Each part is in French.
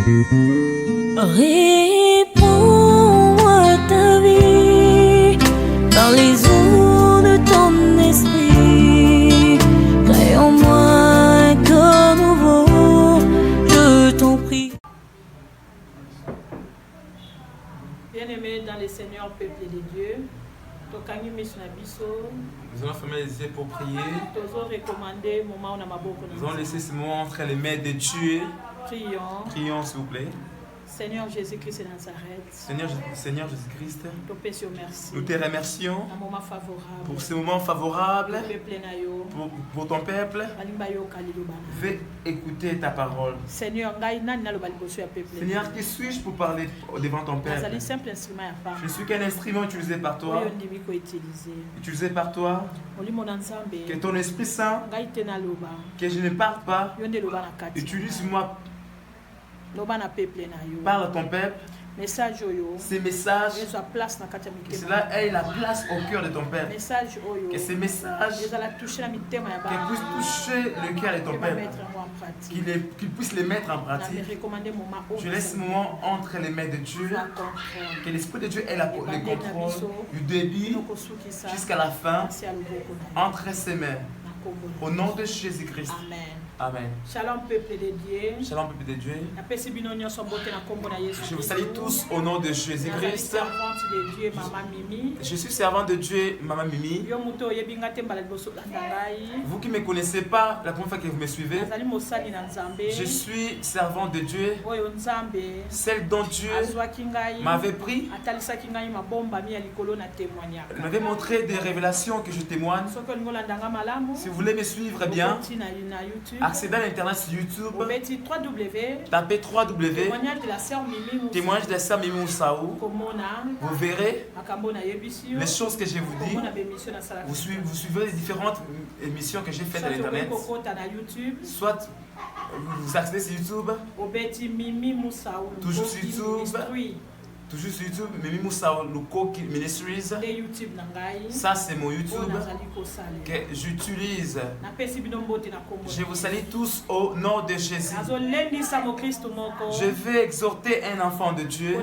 Réponds-moi ta vie dans les eaux de ton esprit. Crée en moi un cœur nouveau, je t'en prie. Bien-aimés dans le Seigneur, peuple de Dieu, nous allons fermer les yeux pour prier. Nous allons laisser ce moment entre les mains de Dieu. Prions, s'il vous plaît. Seigneur Jésus-Christ de Nazareth, Seigneur Jésus-Christ, nous te remercions pour ce moment favorable pour ton peuple. Fais écouter ta parole. Seigneur, qui suis-je pour parler devant ton peuple? Je suis qu'un instrument utilisé par toi. Que ton Esprit Saint, que je ne parle pas, utilise-moi. Parle à ton peuple. Ces messages, que cela ait la place au cœur de ton peuple. Que ces messages puissent toucher le cœur de ton peuple. Qu'il puisse les mettre en pratique. Je laisse ce moment entre les mains de Dieu. Que l'Esprit de Dieu ait le contrôle du début jusqu'à la fin entre ses mains. Au nom de Jésus-Christ. Amen. Shalom peuple de Dieu. Shalom peuple de Dieu. Je vous salue tous au nom de Jésus-Christ. Je suis servante de Dieu, Maman Mimi. Vous qui ne me connaissez pas, la première fois que vous me suivez, je suis servante de Dieu, celle dont Dieu m'avait pris. Il m'avait montré des révélations que je témoigne. Si vous voulez me suivre bien, accédez à l'internet sur YouTube. Tapez 3W. Témoignage de la sœur Mimi Moussaou. Vous verrez les choses que je vous dis. Vous suivez les différentes émissions que j'ai faites à l'internet. Soit vous accédez sur YouTube. Toujours sur YouTube. Toujours sur YouTube, Mimi Moussaou Luko Ministries. Ça, c'est mon YouTube que j'utilise. Je vous salue tous au nom de Jésus. Je vais exhorter un enfant de Dieu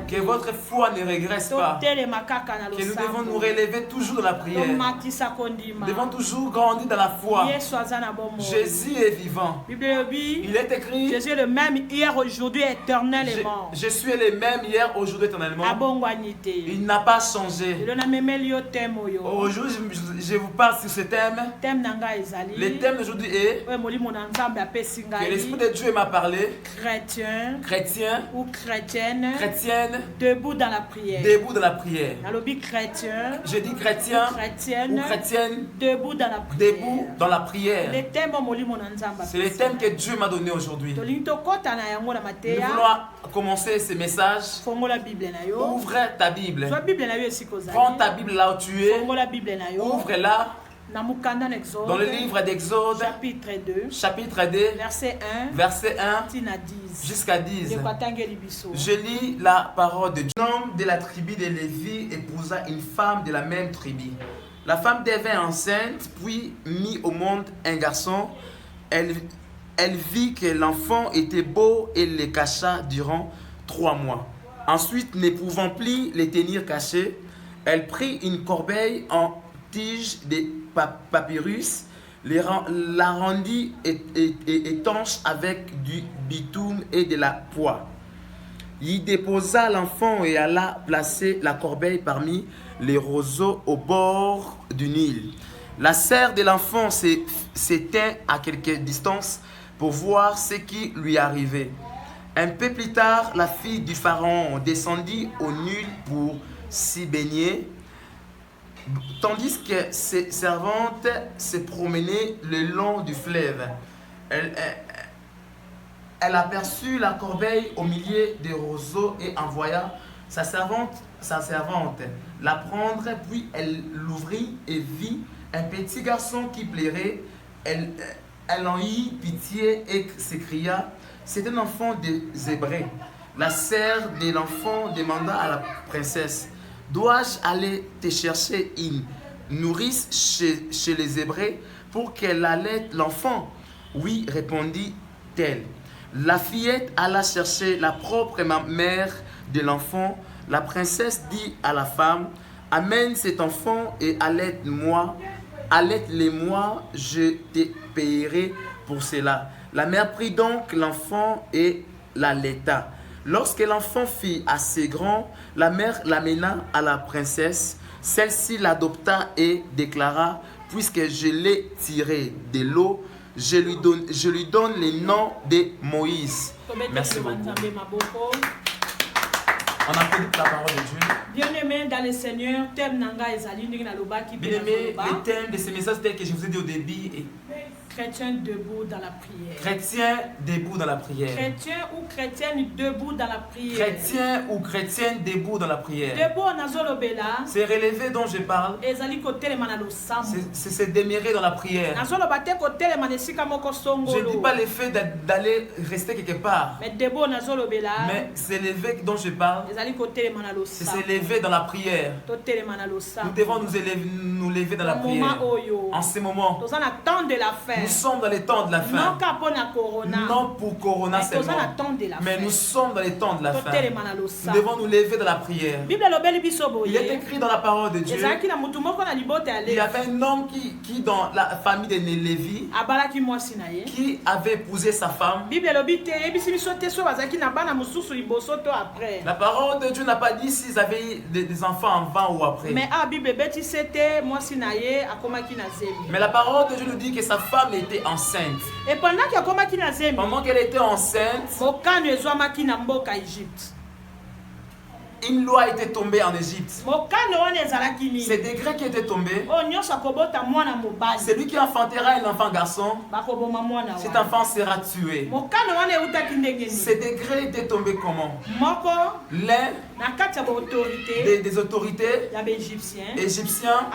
que votre foi ne régresse pas. Que nous devons nous relever toujours dans la prière. Nous devons toujours grandir dans la foi. Jésus est vivant. Il est écrit: Jésus est le même hier, aujourd'hui, éternellement. Je suis le même hier, aujourd'hui, éternellement. Il n'a pas changé. Aujourd'hui, je vous parle sur ce thème. Le thème d'aujourd'hui est que l'Esprit de Dieu m'a parlé. Chrétien ou chrétienne. Debout dans la prière. Je dis chrétien ou chrétienne. Debout dans la prière. C'est le thème que Dieu m'a donné aujourd'hui. Nous voulons commencer ce message. Ouvre ta Bible. Prends ta Bible là où tu es. Ouvre-la. Dans le livre d'Exode, chapitre 2, verset 1 jusqu'à 10. Je lis la parole de Dieu. Un homme de la tribu de Lévi épousa une femme de la même tribu. La femme devint enceinte, puis mit au monde un garçon. Elle vit que l'enfant était beau et le cacha durant 3 mois. Ensuite, ne pouvant plus les tenir cachés, elle prit une corbeille en tige de papyrus, la rendit étanche avec du bitume et de la poix. Y déposa l'enfant et alla placer la corbeille parmi les roseaux au bord du Nil. La sœur de l'enfant s'éteint à quelque distance pour voir ce qui lui arrivait. Un peu plus tard, la fille du pharaon descendit au Nil pour s'y baigner, tandis que ses servantes se promenaient le long du fleuve. Elle aperçut la corbeille au milieu des roseaux et envoya sa servante la prendre, puis elle l'ouvrit et vit un petit garçon qui pleurait. Elle en eut pitié et s'écria: c'est un enfant des Hébreux. La sœur de l'enfant demanda à la princesse: dois-je aller te chercher une nourrice chez les Hébreux pour qu'elle allaite l'enfant? Oui, répondit-elle. La fillette alla chercher la propre mère de l'enfant. La princesse dit à la femme, amène cet enfant et allaite-le-moi, je te payerai pour cela. La mère prit donc l'enfant et l'allaita. Lorsque l'enfant fut assez grand, la mère l'amena à la princesse. Celle-ci l'adopta et déclara, puisque je l'ai tiré de l'eau, je lui donne le nom de Moïse. Merci beaucoup. On applaudit la parole de Dieu. Bien-aimé dans le Seigneur, Bien-aimé, le thème de ce message tel que je vous ai dit au début est chrétien debout dans la prière. Chrétien debout dans la prière. Chrétien ou chrétienne debout dans la prière. Chrétien ou chrétienne debout dans la prière. Debout nazolobela. C'est relevé dont je parle. C'est se demeurer dans la prière. Je ne dis pas le fait d'aller rester quelque part. Mais c'est lever dont je parle. C'est se lever dans la prière. Nous devons nous lever dans la prière. En ce moment. Nous sommes dans les temps de la fin. Non pour Corona seulement. Mais nous sommes dans les temps de la fin. Nous devons nous lever dans la prière. Il est écrit dans la parole de Dieu. Il y avait un homme qui dans la famille de Lévi, qui avait épousé sa femme. La parole de Dieu n'a pas dit s'ils avaient des enfants avant ou après. Mais la parole de Dieu nous dit que sa femme était enceinte. Et pendant qu'elle était enceinte, une loi était tombée en Égypte. C'est des Grecs qui étaient tombés. Celui qui enfantera un enfant garçon, cet enfant sera tué. Ces degrés étaient tombés comment? L'un des autorités égyptiens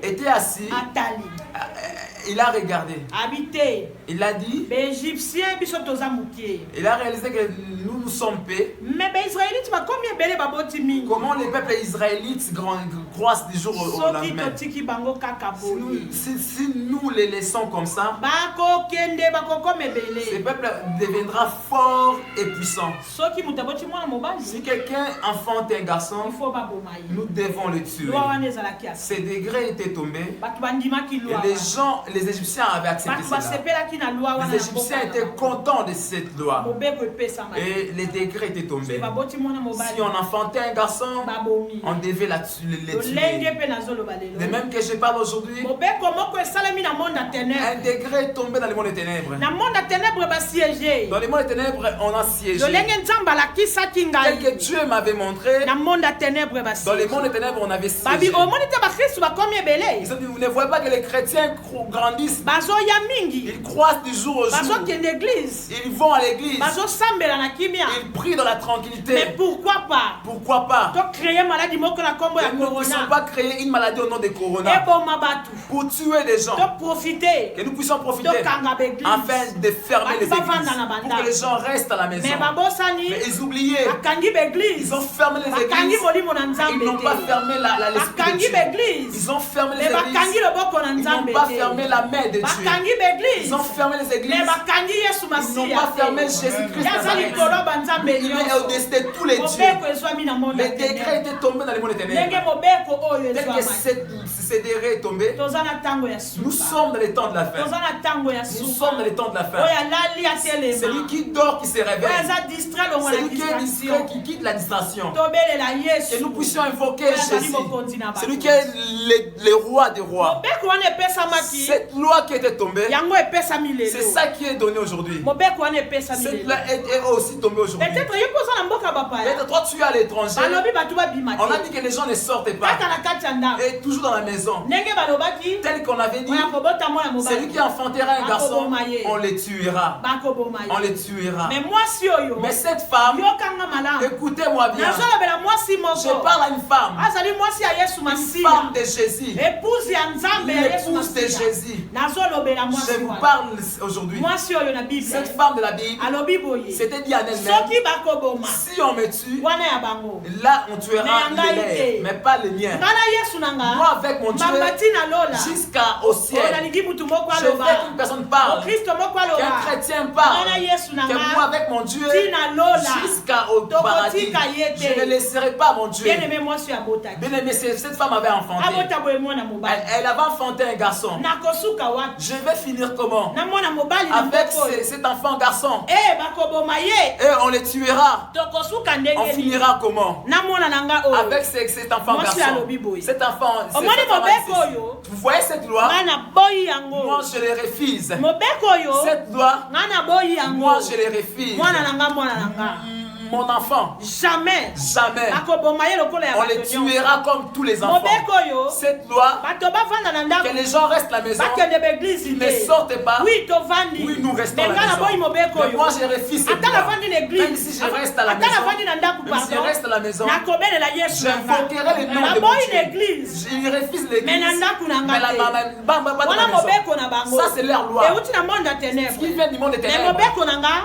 était assis. Il a regardé. Il a dit. Il a réalisé que nous sommes paix. Comment les peuples israélites croissent du jour au lendemain. Si nous les laissons comme ça, ce peuple deviendra fort et puissant. Si quelqu'un enfante un garçon, nous devons le tuer. Ces degrés étaient tombés. Et les Égyptiens avaient accepté cela. Les Égyptiens étaient contents de cette loi. Et les degrés étaient tombés. Si on enfantait un garçon, on devait les tuer. De même que je parle aujourd'hui, un degré est tombé dans le monde des ténèbres. Dans le monde des ténèbres, on a siégé. Tel que Dieu m'avait montré, dans le monde des ténèbres, on avait siégé. Ils ont dit, vous ne voyez pas que les chrétiens grandissent. Ils croissent du jour au jour. Ils vont à l'église. Ils prient dans la tranquillité. Mais pourquoi pas? Pourquoi pas? Nous ne puissions pas créer une maladie au nom de Corona. Pour tuer des gens. Que nous puissions profiter afin de fermer les églises. Pour que les gens restent à la maison. Mais ils oubliaient. Ils ont fermé les églises. Ils n'ont pas fermé l'esprit de Dieu. Ils ont fermé les églises. Ils n'ont pas fermé la main de Dieu. Ils ont fermé les églises. Ils n'ont pas fermé Jésus-Christ. Il est au-dessus de tous les dieux. Les degrés étaient tombés dans le monde des ténèbres. Dès que ces degrés est tombé, nous sommes dans les temps de la fin. Nous sommes dans les temps de la fin. Celui qui dort, qui se réveille. Celui qui est distrait, qui quitte la distraction. Que nous puissions invoquer Jésus. Celui qui est le roi des rois. Cette loi qui était tombée, c'est ça qui est donné aujourd'hui. Cette loi est aussi tombée aujourd'hui. Peut-être toi tu es à l'étranger. On a dit que les gens ne sortent pas. Et toujours dans la maison. Tel qu'on avait dit, celui qui enfantera un garçon, on le tuera. On le tuera. Mais cette femme, écoutez-moi bien. Je parle à une femme. Une femme de Jésus. L'épouse de Jésus. dit, je vous parle aujourd'hui. Cette femme de la Bible s'était dit à elle-même, si on me tue, là on tuera les lèvres, mais pas les miens. Moi avec mon Dieu, jusqu'au ciel, je veux qu'une personne parle, qu'un chrétien parle, que moi avec mon Dieu, jusqu'au paradis, je ne laisserai pas mon Dieu. Bien-aimé, cette femme avait enfanté. Elle avait enfanté un garçon. Je vais finir comment? Avec cet enfant garçon. Et on les tuera. On finira comment? Avec cet enfant garçon. Cet enfant. Vous voyez cette loi? Moi je les refuse. Cette loi, moi je les refuse. Mon enfant, jamais on les tuera comme tous les enfants. Cette loi, que les gens restent à la maison, ne sortent pas, oui nous restons à la maison. Mais moi je refuse cette loi. Même si je reste à la maison, même si je reste à la maison, j'invoquerai le nom de mon Dieu. Je refuse l'église, mais ça c'est leur loi. Ce qui vient du monde des ténèbres.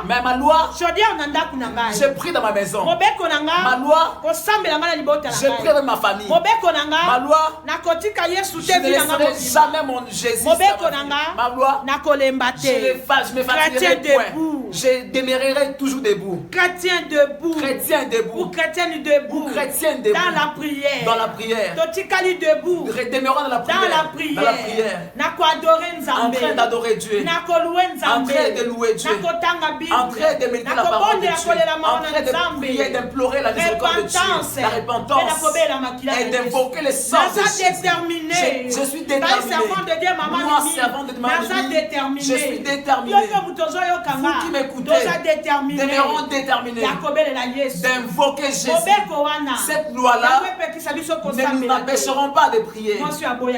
Mais ma loi, je prie dans ma maison. Ma loi, je prie avec ma famille. Ma loi, je ne laisserai jamais mon Jésus. Ma loi, je me fatiguerai point. Je demeurerai toujours debout. Chrétien debout. Chrétien debout. Ou chrétienne debout. Ou chrétienne debout. Dans la prière. Dans la prière. Debout. Demeurant dans la prière. Dans la prière. Dans la prière. En train d'adorer Dieu. En train de louer Dieu. En train de méditer la parole de Dieu. En train de prier, d'implorer la miséricorde de Dieu. La repentance. Et d'invoquer le sang de Jésus. Je suis déterminé. Moi, servant de ma vie, je suis déterminé. Vous qui m'écoutez, demeurons déterminés d'invoquer Jésus. Cette loi-là, ne nous empêcherons pas de prier.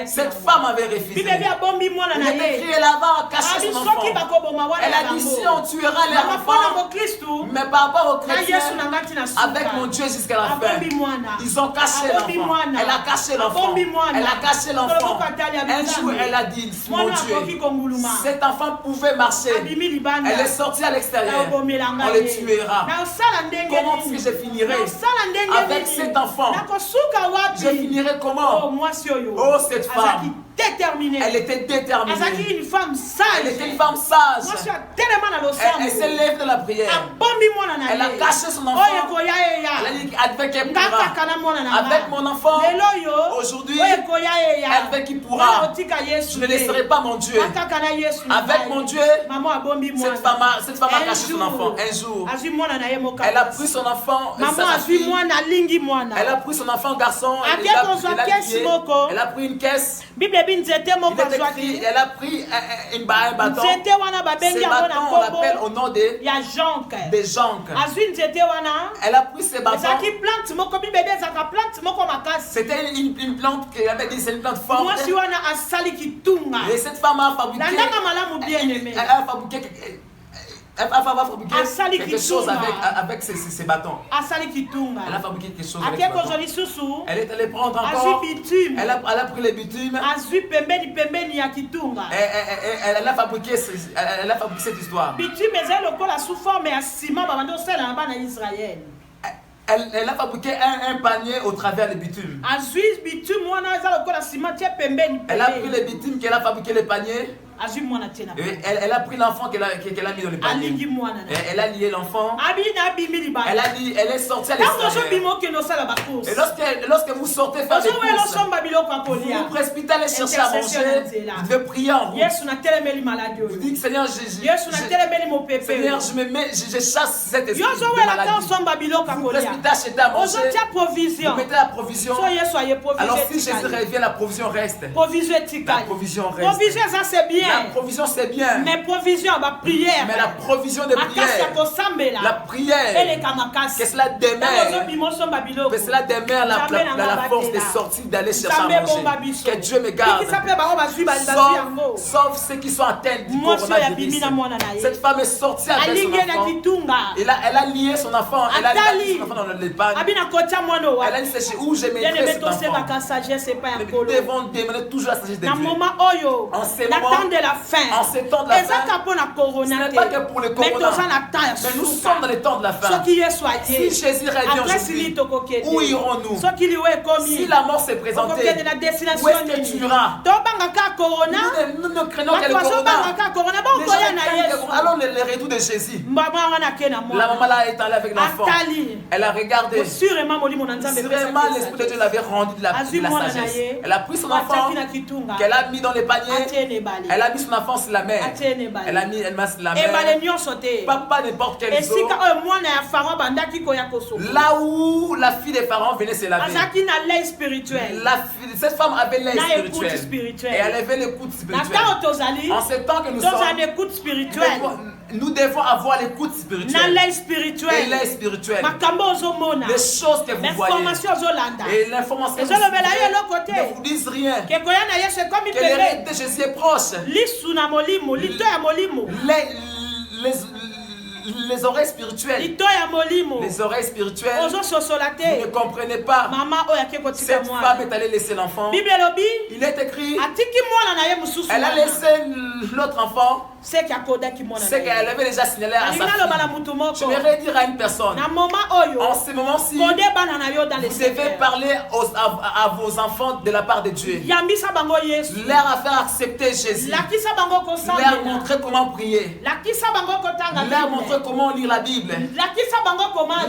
Cette femme avait refusé. Il était écrit, elle avait caché son enfant. Elle a dit, si on tuera les enfants, mais par rapport aux chrétiens, avec mon Dieu jusqu'à la fin, ils ont caché l'enfant. Elle a caché l'enfant. Elle a caché l'enfant. Un jour, elle a dit, mon Dieu, cet enfant pouvait marcher. Elle est sortie à l'extérieur. On le tuera. Comment est-ce que je finirai avec cet enfant? Je finirai comment? Oh, cette femme. Elle était déterminée. Elle était une femme sage. Elle s'est levée de la prière. Elle a caché son enfant. Elle a dit avec elle pourra. Avec mon enfant, aujourd'hui, avec qui pourra. Je ne laisserai pas mon Dieu. Avec mon Dieu, cette femme a caché son enfant. Un jour, elle a pris son enfant. Elle a pris son enfant garçon. Elle a pris une caisse. Elle a pris un bâton. Ce bâton, on l'appelle au nom des jonques. Elle a pris ce bâton. C'était une plante qu'elle avait dit, c'est une plante forte. Et cette femme a fabriqué quelque chose avec ces bâtons. Elle a fabriqué quelque chose avec ces bâtons. Elle est allée prendre encore. Elle a pris le bitume. Elle a fabriqué cette histoire. Elle a fabriqué un panier au travers le bitume. Elle a pris le bitume qu'elle a fabriqué le panier. Elle a pris l'enfant qu'elle a mis dans le panier. Elle a lié l'enfant. Elle est sortie à l'extérieur. Et lorsque vous sortez faire des courses, vous vous précipitez à aller chercher à manger. Vous devez prier en route. Vous dites, Seigneur, Seigneur, je chasse cette esprit de maladie. Vous précipitez à acheter à manger. Vous mettez la provision. Alors si Jésus revient, la provision reste. La provision reste. bien. La provision c'est bien. Mais provision ma prière. Mais la provision de prière. La prière. Que cela demeure. Que cela demeure la force de sortir, d'aller chercher à manger. Que Dieu me garde. Sauf ceux qui sont atteints du coronavirus. Cette femme est sortie avec son enfant. Elle a lié son enfant. Elle a lié son enfant dans le l'épargne. Elle a dit c'est où je mettrai cet enfant. Nous devons demander toujours la sagesse de Dieu. En ces moments de la fin. En ces temps de la fin. Ce n'est pas que pour le corona. Mais nous sommes dans les temps de la fin. Si Jésus revient aujourd'hui, où irons-nous? Si la mort s'est présentée, où est-ce que tu iras? Nous ne craignons que le corona. Alors le retour de Jésus. La maman là est allée avec l'enfant. Elle a regardé. Sûrement l'Esprit de Dieu l'avait rendu de la sagesse. Elle a pris son enfant qu'elle a mis dans les paniers. Elle a mis son enfant sur la mer. Elle a mis sur la mer. Pas n'importe quel eau. Là où la fille des pharaons venait se laver. Cette femme avait l'œil spirituel. Et elle avait l'écoute spirituelle. En ce temps que nous sommes, nous devons avoir l'écoute spirituelle. Et l'œil spirituel. Les choses que vous voyez. Et l'information que ne vous disent rien. Que le règne de Jésus est proche. Les oreilles spirituelles. Les oreilles spirituelles. Vous ne comprenez pas. Cette femme est allée laisser l'enfant. Il est écrit. Elle a laissé l'autre enfant. C'est qu'elle avait déjà signalé à sa fille. Je vais dire à une personne. En ce moment-ci, vous devez parler à vos enfants de la part de Dieu. Leur a fait accepter Jésus. Leur montrer comment prier. Leur montrer comment lire la Bible.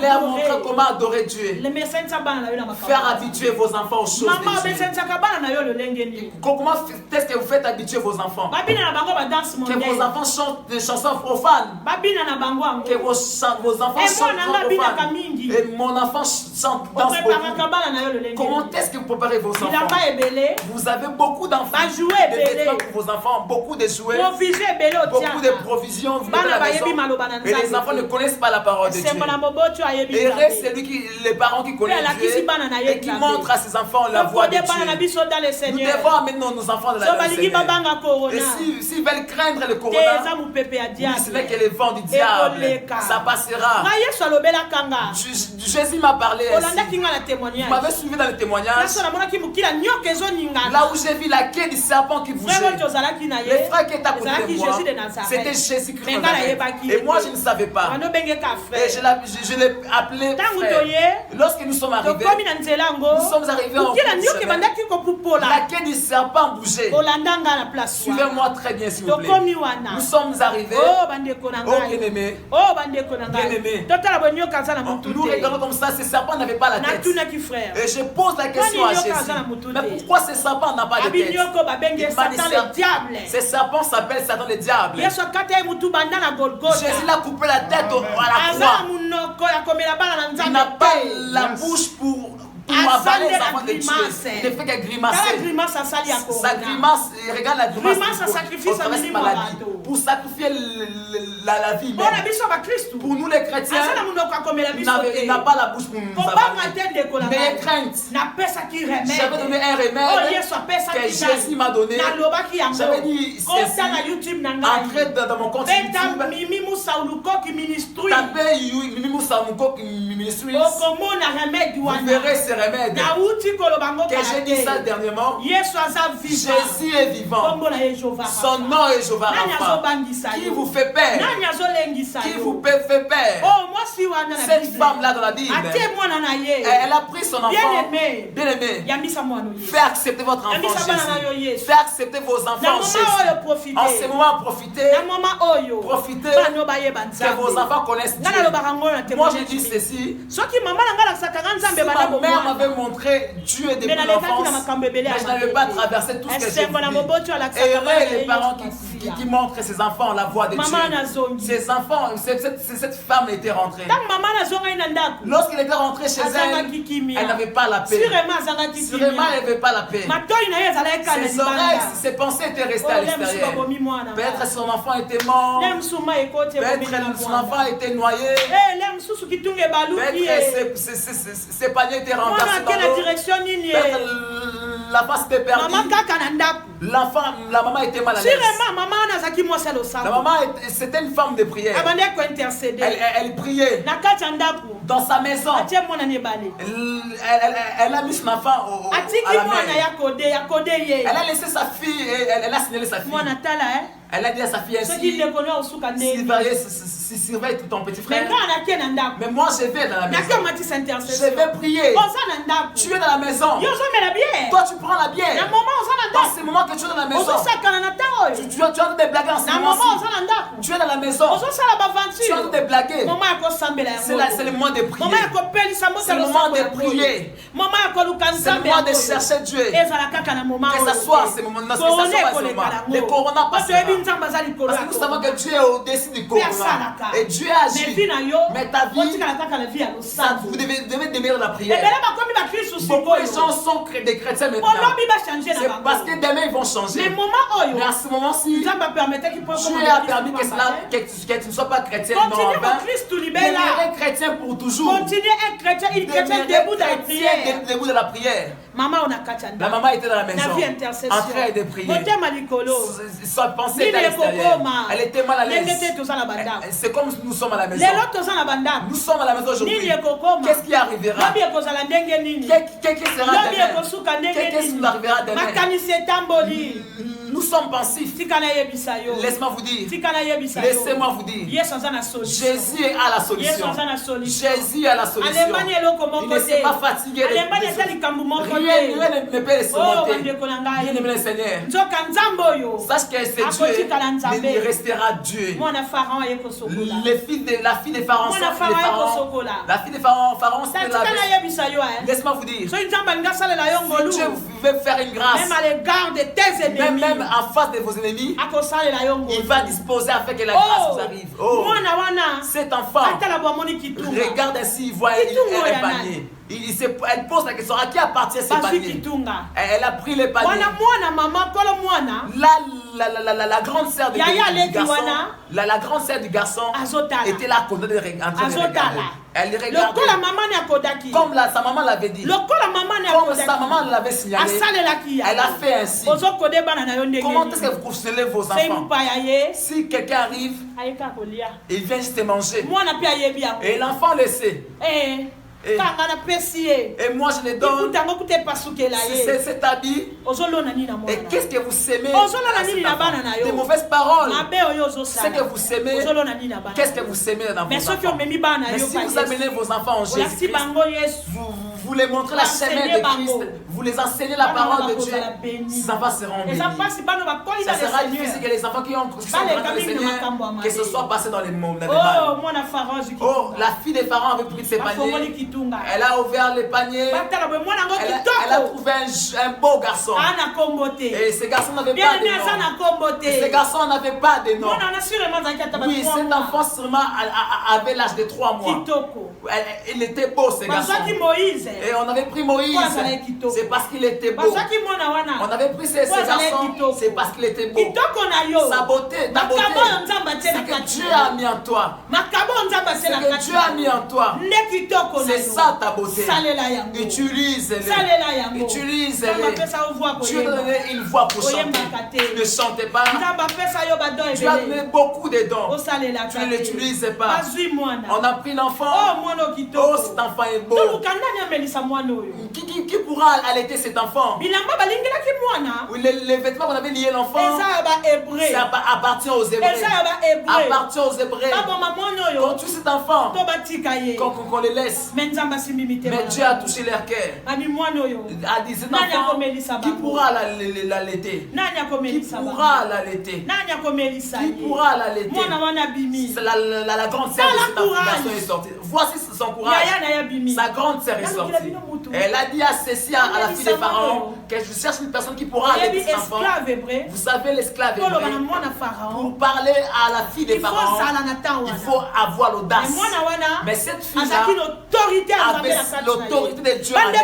Leur montrer comment adorer Dieu. Faire habituer vos enfants aux choses de Dieu. Comment est-ce que vous faites habituer vos enfants? Que vos enfants chantent des chansons profanes. Que vos enfants chantent profanes. Et mon enfant chante, danse beaucoup. Comment est-ce que vous préparez vos enfants? Vous avez beaucoup d'enfants, des vêtements pour vos enfants, beaucoup de jouets, beaucoup de provisions. Vous mettez à la maison. Et les enfants ne connaissent pas la parole de Dieu. Et reste les parents qui connaissent Dieu et qui montrent à ses enfants la voie de Dieu. Nous devons amener nos enfants dans la Seigneur. Et s'ils veulent craindre le corona, ce n'est que le vent du diable. Ça passera. Jésus m'a parlé ainsi. Vous m'avez suivi dans le témoignage. Là où j'ai vu la queue du serpent qui bougeait. Les frères qui étaient à côté de moi, c'était Jésus-Christ. Et moi je ne savais pas. Et je l'ai appelé frère. Lorsque nous sommes arrivés en chemin, la queue du serpent bougeait. Suivez-moi très bien s'il vous plaît. Nous sommes arrivés. Oh bien-aimé. Bien-aimé. Nous regardons comme ça, ce serpent n'avait pas la tête. Et je pose la question à Jésus. Mais pourquoi ce serpent n'a pas de tête? Il m'a dit ce serpent s'appelle Satan le diable. Jésus l'a coupé la tête à la croix. Il n'a pas la bouche pour avaler les enfants de Dieu. Il ne fait que grimacer. Sa grimace, regarde la grimace pour sacrifier la vie même. Pour nous les chrétiens, il n'a pas la bouche pour nous avaler. Mais crainte. J'avais donné un remède que Jésus m'a donné. J'avais dit ceci. Entrez dans mon compte YouTube. Tapez Mimi Saouloko Ministries. Vous verrez ce remède. Que j'ai dit ça dernièrement. Jésus est vivant. Son nom est Jéhovah Rapha. Qui vous fait peur? Qui vous fait peur? Cette femme-là dans la Bible, elle a pris son enfant. Bien-aimé, faites accepter votre enfant Jésus. Faites accepter vos enfants Jésus. En ce moment, profitez. Profitez que vos enfants connaissent Dieu. Moi, je dis ceci. Si ma mère m'avait montré Dieu depuis l'enfance, mais je n'avais pas traversé tout ce que j'ai vécu. Et les parents qui qui montre ses enfants la voie de Dieu. Ses enfants, cette femme était rentrée. Lorsqu'elle était rentrée chez elle n'avait pas la paix. Sûrement, elle n'avait pas la paix. Ses oreilles, ses pensées étaient restées à l'extérieur. Peut-être son enfant était mort. Peut-être son enfant était noyé. Peut-être ses paniers étaient renversés dans l'eau. Peut-être la femme s'était perdue. La maman était mal à l'aise. La maman, c'était une femme de prière. Elle priait dans sa maison. Elle a mis son enfant à la mer. Elle a laissé sa fille et elle a signalé sa fille. Elle a dit à sa fille ainsi, surveille ton petit frère. Mais moi je vais dans la maison. Je vais prier. Tu es dans la maison. Toi tu prends la bière. Dans ce moment que tu es dans la maison, tu as des blagues en ce moment. Tu es dans la maison. Tu as des blagues. C'est le moment de prier. C'est le moment de prier. C'est le moment de chercher Dieu. Que ce soit ce moment. Le corona passera. Parce que nous savons que Dieu est au-dessus du corona. Et Dieu agit. Mais ta vie, vous devez demeurer dans la prière. Beaucoup de gens sont des chrétiens maintenant. C'est parce que demain ils vont changer. Mais à ce moment-ci, Dieu a permis que tu ne sois pas chrétien. Demeurer chrétien pour toujours. Demeurer chrétien debout dans la prière. La maman était dans la maison en train de prier. Sa pensée était à l'extérieur. Elle était mal à l'aise. C'est comme nous sommes à la maison. Nous sommes à la maison aujourd'hui. Qu'est-ce qui arrivera? Qu'est-ce qui sera demain? Qu'est-ce qui nous arrivera demain? Nous sommes pensifs. Laisse-moi vous dire. Laissez-moi vous dire. Jésus a la solution. Jésus a la solution. Il ne s'est pas fatigué. Rien ne peut le surmonter. Bien-aimé le Seigneur. Sache que c'est Dieu. Il restera Dieu. La fille de Pharaon. La fille de Pharaon, c'était la vie. Laisse-moi vous dire. Si Dieu veut faire une grâce, même en face de vos ennemis, il va disposer afin que la grâce vous arrive. Oh, cet enfant, regarde ainsi, il voit un panier. Elle pose la question, à qui appartient ce panier? Elle a pris le panier. La grande sœur du garçon, était là en train de regarder. Elle regardait comme sa maman l'avait dit, comme sa maman l'avait signalé. Elle a fait ainsi. Comment est-ce que vous consolez vos enfants? Si quelqu'un arrive, il vient juste manger et l'enfant le sait. Et moi je le donne cet habit. Et qu'est-ce que vous s'aimez? Des mauvaises paroles. Ce que vous s'aimez, qu'est-ce que vous s'aimez dans vos enfants? Mais si vous amenez vos enfants en Jésus-Christ, vous les montrez la chemin de Christ, vous les enseignez la parole de Dieu, ces enfants seront bénis. Ça sera difficile que les enfants qui ont cru dans le Seigneur, que ce soit passé dans les mal. Oh, la fille de Pharaon avait pris ses paniers. Elle a ouvert les paniers. Elle a trouvé un beau garçon. Et ce garçon n'avait pas de nom. Oui, cet enfant sûrement avait l'âge de 3 mois. Il était beau ce garçon. Et on avait pris Moïse. C'est parce qu'il était beau. On avait pris ce garçon. C'est parce qu'il était beau. Sa beauté, ta beauté, c'est que Dieu a mis en toi. C'est que Dieu a mis en toi. C'est ça ta beauté. Utilise-les. Utilise-les. Dieu a donné une voix pour chanter. Ne chantez pas. Tu as donné beaucoup de dons. Tu ne l'utilises pas. On a pris l'enfant. Oh, cet enfant est beau. Qui pourra allaiter cet enfant? Les vêtements qu'on avait liés l'enfant, ça appartient aux Hébreux. Appartient aux Hébreux. Quand tu cet enfant, qu'on les laisse. Mais Dieu a touché leur cœur. A dit cet enfant, qui pourra l'allaiter? Qui pourra l'allaiter? Qui pourra l'allaiter? La grande sœur de cet garçon est sortie. Voici son courage. Sa grande sœur est sortie. Elle a dit à Cécile, à la fille de Pharaon, que je cherche une personne qui pourra allaiter cet enfant. Vous savez, l'esclave hébreu, pour parler à la fille de Pharaon, il faut avoir l'audace. Mais cette fille-là avait l'autorité de Dieu en elle.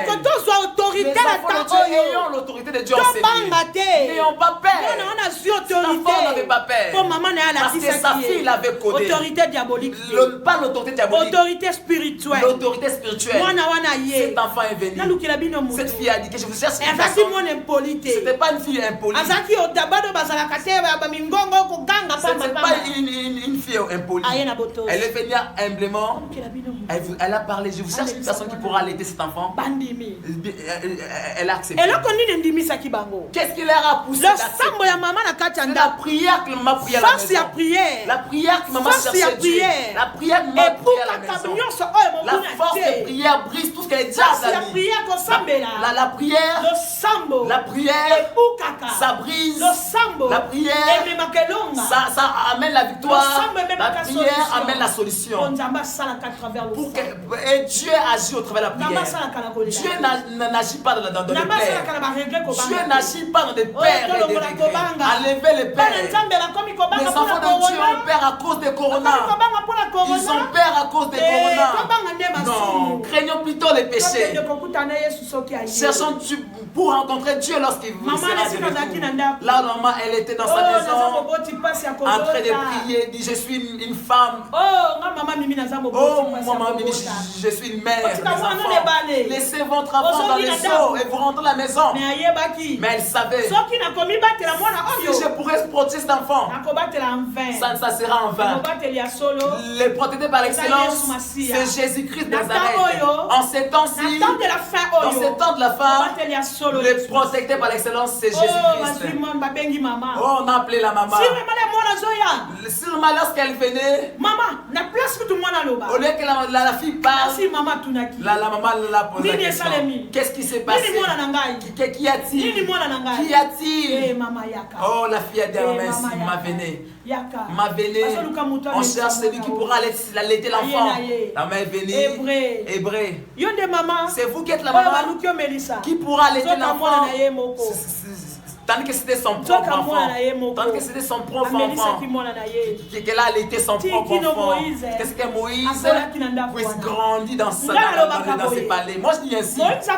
Les enfants de Dieu ayant l'autorité de Dieu en ses vies. N'ayons pas peur. Cet enfant n'avait pas peur. Parce que sa fille l'avait codé. Autorité diabolique. Pas l'autorité diabolique. Autorité spirituelle. L'autorité spirituelle. Cet enfant est venu. Cette fille a dit que je vous cherche une personne. C'était pas une fille impolie. C'était pas une fille impolie. Elle est venue humblement. Elle a parlé. Je vous cherche une personne qui pourra allaiter cet enfant. Elle a accepté. Qu'est-ce qui leur a poussé d'accepter? La prière que maman priait à la maison. La prière que maman cherchait Dieu. La prière que maman priait à la maison. La force de prière brise tout ce qu'elle est déjà la prière, ça brise. La prière, ça amène la victoire. La prière amène la solution. Et Dieu agit au travers de la prière. Dieu n'agit pas dans des plaies. Dieu n'agit pas dans des pères et des regrets. Enlevez les pères. Les enfants de Dieu ont peur à cause des corona. Ils ont peur à cause des corona. Non, craignons plutôt les péchés. Cherchons Dieu pour rencontrer Dieu lorsqu'il vous sera de retour. Là, maman, elle était dans sa maison en train de prier, dit je suis une femme. Oh, maman Mimi, je suis une mère. Laissez votre enfant dans les eaux et vous rentrez à la maison. Mais elle savait, si je pourrais protéger cet enfant, ça sera en vain. Les protéger par l'excellence, c'est Jésus-Christ de Nazareth. En ces temps-ci, dans ces temps de la fin, les protectés par l'excellence, c'est Jésus-Christ. Oh, on a appelé la maman. Sûrement lorsqu'elle venait, au lieu que la fille parle, la maman l'a posé la question. Qu'est-ce qui s'est passé? Qui a-t-il? Qui a-t-il? Oh, la fille a dit merci, ma venez. Ma venez, on cherche celui qui pourra allaiter l'enfant. La maman est venue. Hébreu. C'est vous qui êtes la maman qui pourra allaiter l'enfant. Tandis que c'était son propre enfant. Tandis que c'était son propre enfant. Qu'elle a allaité son propre enfant. Qu'est-ce que Moïse puisse grandir dans ses palais. Moi je dis ainsi. Moïse a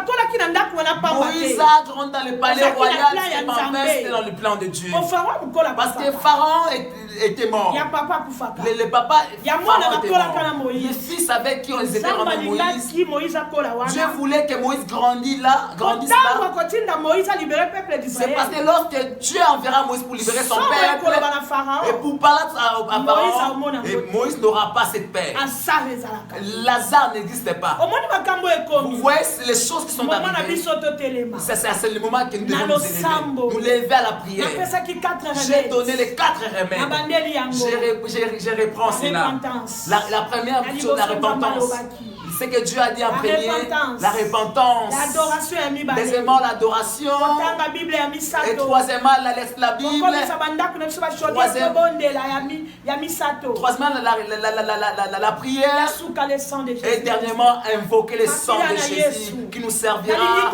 grandi dans le palais royal. C'était dans le plan de Dieu. Parce que Pharaon était mort. Le papa Pharaon était mort. Les fils avec qui ils étaient rendus Moïse. Dieu voulait que Moïse grandisse là. C'est parce que lorsque Dieu enverra Moïse pour libérer son peuple et pour parler à Pharaon, et Moïse n'aura pas cette paix. Lazare n'existait pas. Vous voyez les choses qui sont arrivées. C'est le moment que nous devons nous lever à la prière. J'ai donné les 4 remèdes. Je reprends cela. La première chose, la repentance. C'est que Dieu a dit en premier, la repentance. Deuxièmement, l'adoration. Et troisièmement, la Bible. Troisièmement, la prière. Et dernièrement, invoquer le sang de Jésus qui nous servira.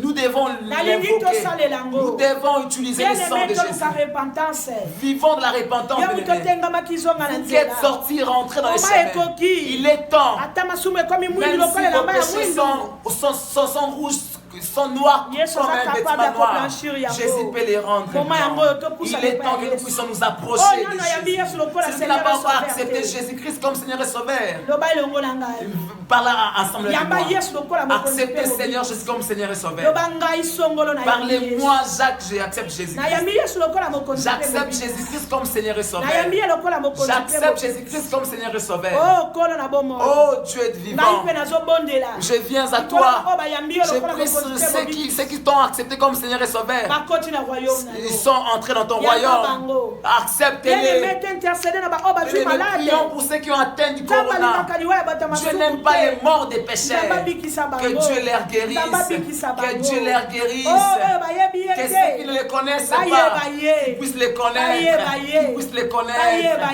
Nous devons l'invoquer. Nous devons utiliser le sang de Jésus. Vivons de la repentance. Vous qui êtes sortis, rentrez dans les chemins. Il est temps. Même si vos péchés sont rouges, sont noirs comme un vêtement noir, Jésus peut les rendre blancs. Il est temps que nous puissions nous approcher de Jésus. Si nous n'avons pas encore accepté Jésus-Christ comme Seigneur et Sauveur, parlez ensemble avec moi. Acceptez Seigneur Jésus comme Seigneur et Sauveur. Parlez-moi, Jacques, j'accepte Jésus-Christ. J'accepte Jésus-Christ comme Seigneur et Sauveur. J'accepte Jésus-Christ comme Seigneur et Sauveur. Oh Dieu est vivant. Je viens à toi. Je prie ceux qui t'ont accepté comme Seigneur et Sauveur, ils sont entrés dans ton royaume. Accepte-les. Prions pour ceux qui ont atteint du corona. Dieu n'aime pas les morts des pécheurs. Que Dieu les guérisse. Que Dieu les guérisse. Que ceux qui ne les connaissent pas, qu'ils puissent les connaître. Qu'ils puissent les connaître.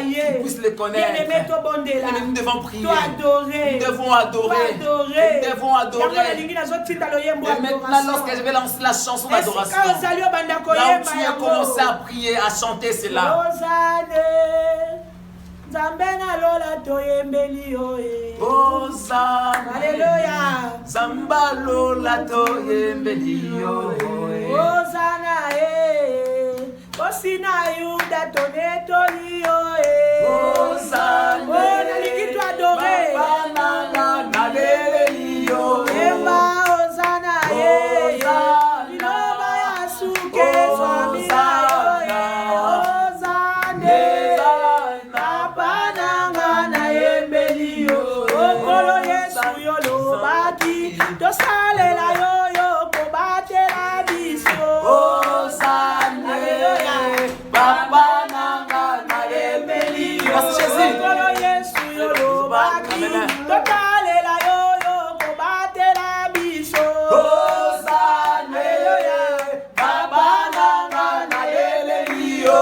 Qu'ils puissent les connaître. Et nous devons prier. Nous devons adorer. Nous devons adorer. Et maintenant, lorsque je vais lancer la chanson d'adoration, là où tu as commencé à prier, à chanter, c'est là. Alléluia. Zamba lola toyembeli yo. Hosanna Osina yuda tonetoli yo. Hosanna. Oh, naliki tu adoré. Baba na lele yo. Emma Hosanna Hosanna. Iloma yasuke swami yo. Hosanna. Papa nanga na yembeli yo. Okolo Yesu yo lo baki. Dosalela yo yo ko batela biso. Hosanna. Papa nanga na yembeli yo. Okolo Yesu yo lo baki. Dosalela yo yo ko batela biso. Hosanna. Papa nanga na yembeli yo.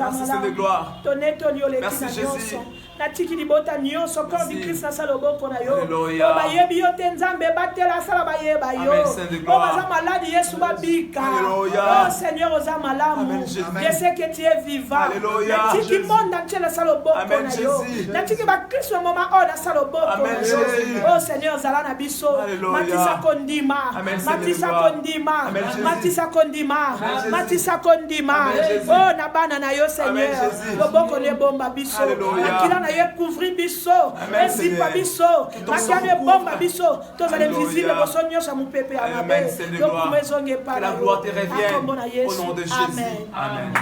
Merci Seigneur de gloire. Merci Jésus. Alléluia. Amen Saint de gloire. Alléluia. Oh Seigneur aux âmes. Je sais que tu es vivant. Alléluia. Amen Jésus. Amen Jésus. Oh Seigneur Zalana Bisso. Matissa Kondima. Matissa Kondima. Matissa Kondima. Matissa Kondima. Oh nabana na yo Seigneur. Loboko le bomba biso. Akila na ye couvrir biso. Ainsi pas biso. Makane bomba biso. Tous les visibles bosonyo sa mu pepe amabe. Amen Seigneur de gloire. Que la gloire te revienne au nom de Jésus. Amen.